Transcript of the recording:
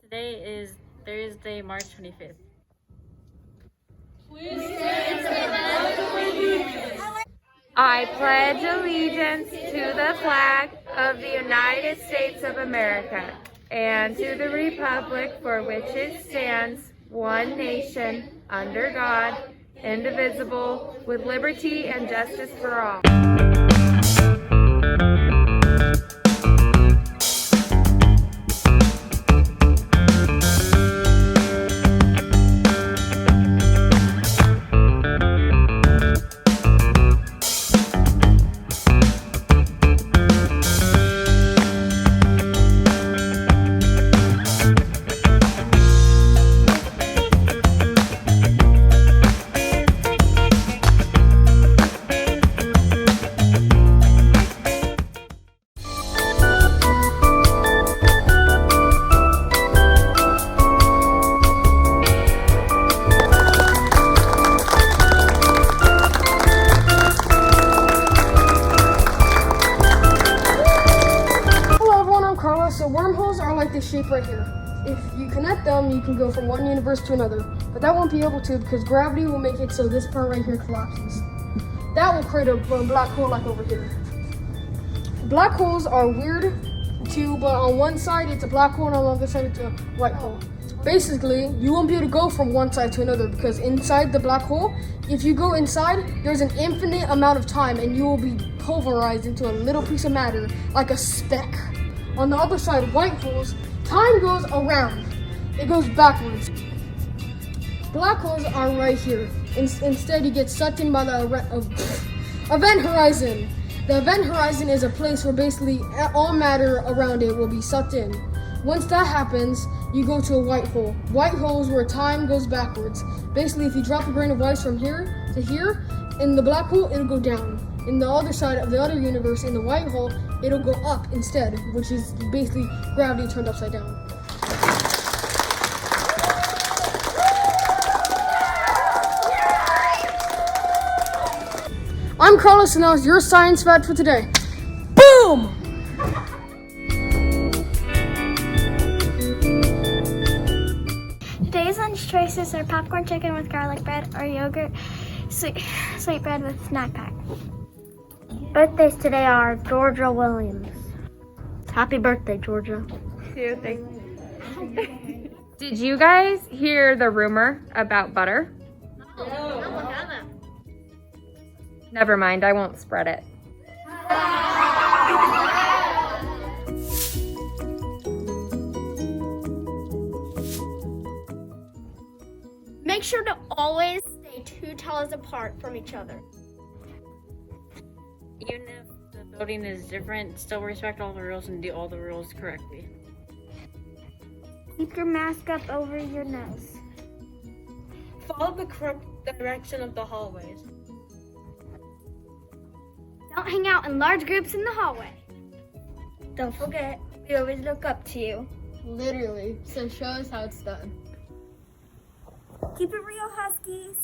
Today is Thursday, March 25th. I pledge allegiance to the flag of the United States of America and to the republic for which it stands, one nation, under God, indivisible, with liberty and justice for all. So wormholes are like this shape right here. If you connect them, you can go from one universe to another. But that won't be able to because gravity will make it so this part right here collapses. That will create a black hole like over here. Black holes are weird too, but on one side it's a black hole and on the other side it's a white hole. Basically, you won't be able to go from one side to another because inside the black hole, if you go inside, there's an infinite amount of time and you will be pulverized into a little piece of matter like a speck. On the other side, white holes, time goes around. It goes backwards. Black holes are right here. Instead, you get sucked in by the event horizon. The event horizon is a place where basically all matter around it will be sucked in. Once that happens, you go to a white hole. White holes where time goes backwards. Basically, if you drop a grain of ice from here to here, in the black hole, it'll go down. In the other side of the other universe, in the white hole, it'll go up instead, which is basically gravity turned upside down. I'm Carlos, and that was your science fact for today. Boom! Today's lunch choices are popcorn chicken with garlic bread or yogurt sweet bread with snack pack. Birthdays today are Georgia Williams. Happy birthday, Georgia. Did you guys hear the rumor about butter? No. Never mind, I won't spread it. Make sure to always stay 2 towels apart from each other. Even if the voting is different, still respect all the rules and do all the rules correctly. Keep your mask up over your nose. Follow the correct direction of the hallways. Don't hang out in large groups in the hallway. Don't forget, we always look up to you. Literally, so show us how it's done. Keep it real, Huskies.